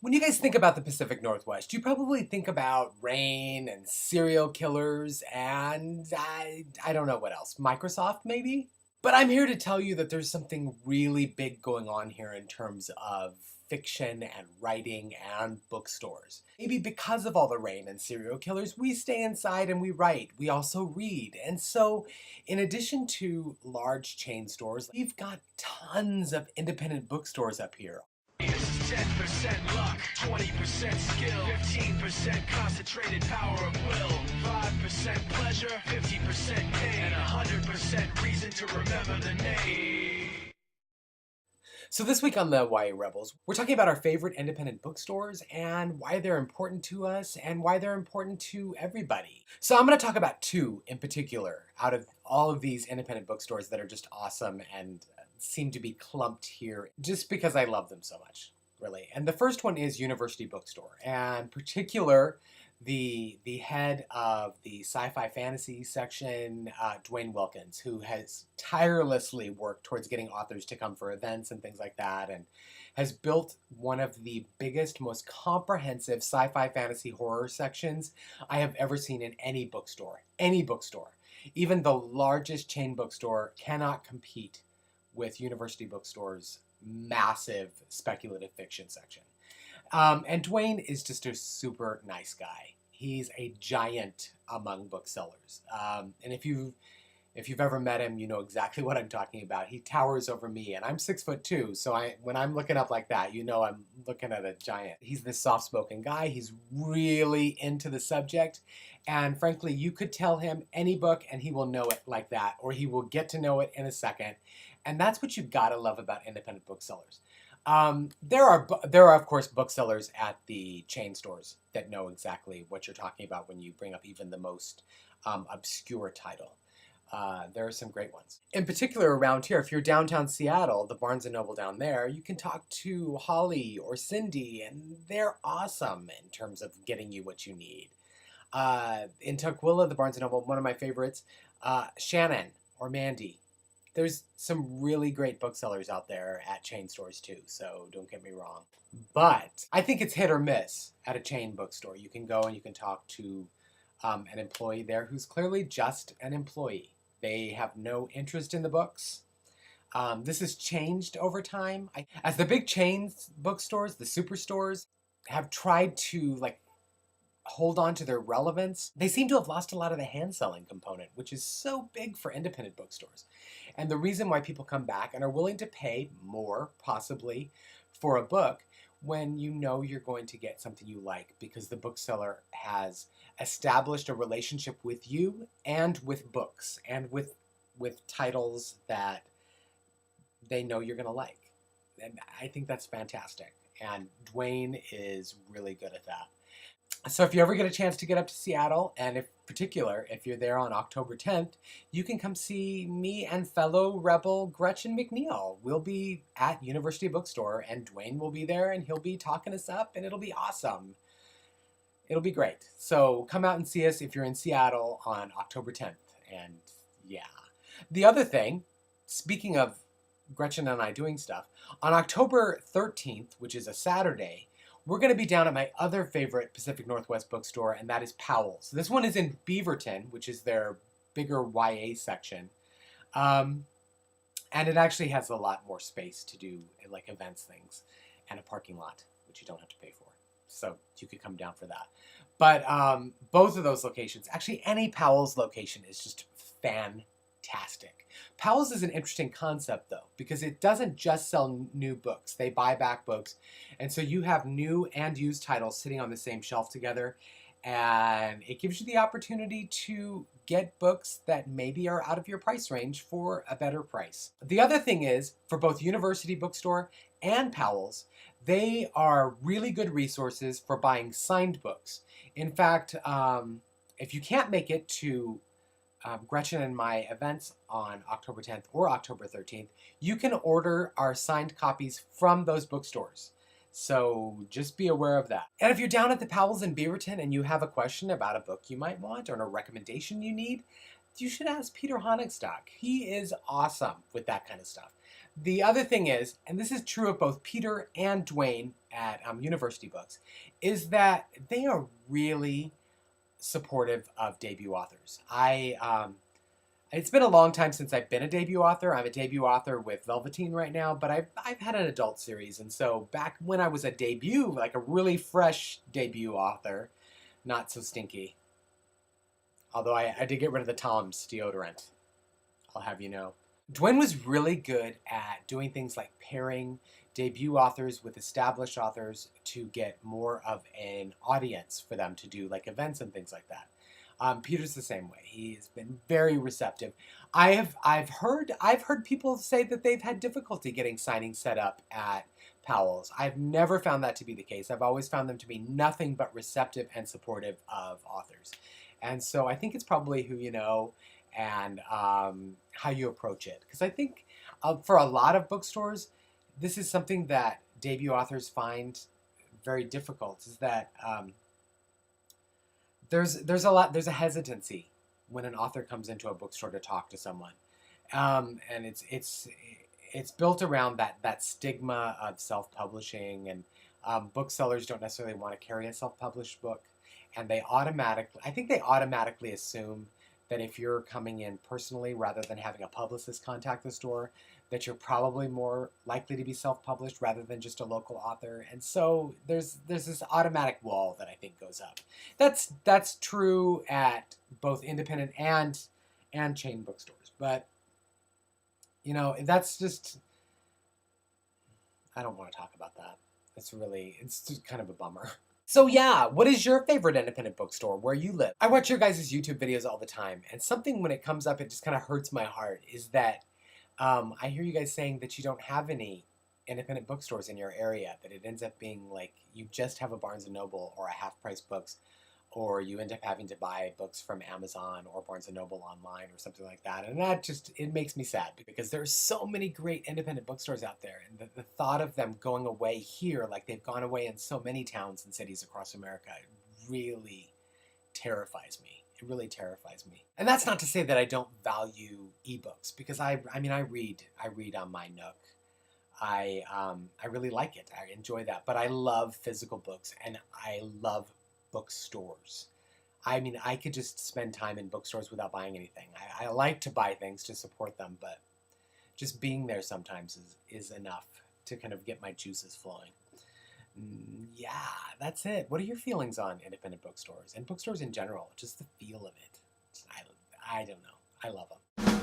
When you guys think about the Pacific Northwest, you probably think about rain and serial killers and I don't know what else. Microsoft, maybe? But I'm here to tell you that there's something really big going on here in terms of fiction and writing and bookstores. Maybe because of all the rain and serial killers, we stay inside and we write. We also read. And so, in addition to large chain stores, we've got tons of independent bookstores up here. 10% luck, 20% skill, 15% concentrated power of will, 5% pleasure, 50% pain, and 100% reason to remember the name. So this week on the YA Rebels, we're talking about our favorite independent bookstores and why they're important to us and why they're important to everybody. So I'm going to talk about two in particular out of all of these independent bookstores that are just awesome and seem to be clumped here just because I love them so much. Really. And the first one is University Bookstore, and in particular, the head of the sci-fi fantasy section, Dwayne Wilkins, who has tirelessly worked towards getting authors to come for events and things like that, and has built one of the biggest, most comprehensive sci-fi fantasy horror sections I have ever seen in any bookstore. Any bookstore. Even the largest chain bookstore cannot compete with University Bookstore's massive speculative fiction section. And Dwayne is just a super nice guy. He's a giant among booksellers. And if you've ever met him, you know exactly what I'm talking about. He towers over me, and I'm 6'2", so when I'm looking up like that, you know I'm looking at a giant. He's this soft-spoken guy. He's really into the subject, and frankly, you could tell him any book, and he will know it like that, or he will get to know it in a second. And that's what you've got to love about independent booksellers. There are of course booksellers at the chain stores that know exactly what you're talking about when you bring up even the most obscure title. There are some great ones. In particular around here, if you're downtown Seattle, the Barnes & Noble down there, you can talk to Holly or Cindy, and they're awesome in terms of getting you what you need. In Tukwila, the Barnes & Noble, one of my favorites, Shannon or Mandy. There's some really great booksellers out there at chain stores too, so don't get me wrong. But I think it's hit or miss at a chain bookstore. You can go and you can talk to an employee there who's clearly just an employee. They have no interest in the books. This has changed over time. As the big chains bookstores, the superstores, have tried to hold on to their relevance, they seem to have lost a lot of the hand-selling component, which is so big for independent bookstores. And the reason why people come back and are willing to pay more, possibly, for a book when you know you're going to get something you like because the bookseller has established a relationship with you and with books and with titles that they know you're going to like. And I think that's fantastic. And Dwayne is really good at that. So if you ever get a chance to get up to Seattle, and if you're there on October 10th, you can come see me and fellow Rebel Gretchen McNeil. We'll be at University Bookstore, and Dwayne will be there, and he'll be talking us up, and it'll be awesome. It'll be great. So come out and see us if you're in Seattle on October 10th. And yeah. The other thing, speaking of Gretchen and I doing stuff, on October 13th, which is a Saturday, we're going to be down at my other favorite Pacific Northwest bookstore, and that is Powell's. This one is in Beaverton, which is their bigger YA section. And it actually has a lot more space to do like events things and a parking lot, which you don't have to pay for. So you could come down for that. But both of those locations, actually any Powell's location is just fantastic. Powell's is an interesting concept though, because it doesn't just sell new books. They buy back books. And so you have new and used titles sitting on the same shelf together. And it gives you the opportunity to get books that maybe are out of your price range for a better price. The other thing is, for both University Bookstore and Powell's, they are really good resources for buying signed books. In fact, if you can't make it to Gretchen and my events on October 10th or October 13th, you can order our signed copies from those bookstores. So just be aware of that. And if you're down at the Powell's in Beaverton and you have a question about a book you might want or a recommendation you need, you should ask Peter Honigstock. He is awesome with that kind of stuff. The other thing is, and this is true of both Peter and Dwayne at University Books, is that they are really supportive of debut authors. It's been a long time since I've been a debut author. I'm a debut author with Velveteen right now, but I've had an adult series, and so back when I was a debut, like a really fresh debut author, not so stinky. Although I did get rid of the Tom's deodorant, I'll have you know. Dwayne was really good at doing things like pairing debut authors with established authors to get more of an audience for them to do like events and things like that. Peter's the same way. He's been very receptive. I've heard people say that they've had difficulty getting signings set up at Powell's. I've never found that to be the case. I've always found them to be nothing but receptive and supportive of authors. And so I think it's probably who you know and how you approach it. Because I think for a lot of bookstores, this is something that debut authors find very difficult. Is that there's a hesitancy when an author comes into a bookstore to talk to someone, and it's built around that stigma of self-publishing, and booksellers don't necessarily want to carry a self-published book, and I think they automatically assume that if you're coming in personally rather than having a publicist contact the store, that you're probably more likely to be self-published rather than just a local author. And so there's this automatic wall that I think goes up. That's true at both independent and chain bookstores. But you know, that's just, I don't want to talk about that. It's just kind of a bummer. So yeah, what is your favorite independent bookstore where you live? I watch your guys' YouTube videos all the time, and something when it comes up, it just kind of hurts my heart, is that I hear you guys saying that you don't have any independent bookstores in your area, that it ends up being like you just have a Barnes & Noble or a Half Price Books, or you end up having to buy books from Amazon or Barnes & Noble online or something like that. And that just, it makes me sad because there's so many great independent bookstores out there. And the thought of them going away here, like they've gone away in so many towns and cities across America, really terrifies me. It really terrifies me. And that's not to say that I don't value ebooks, because I read on my Nook. I really like it. I enjoy that. But I love physical books, and I love bookstores. I mean, I could just spend time in bookstores without buying anything. I like to buy things to support them, but just being there sometimes is enough to kind of get my juices flowing. Yeah, that's it. What are your feelings on independent bookstores and bookstores in general? Just the feel of it. I don't know. I love them.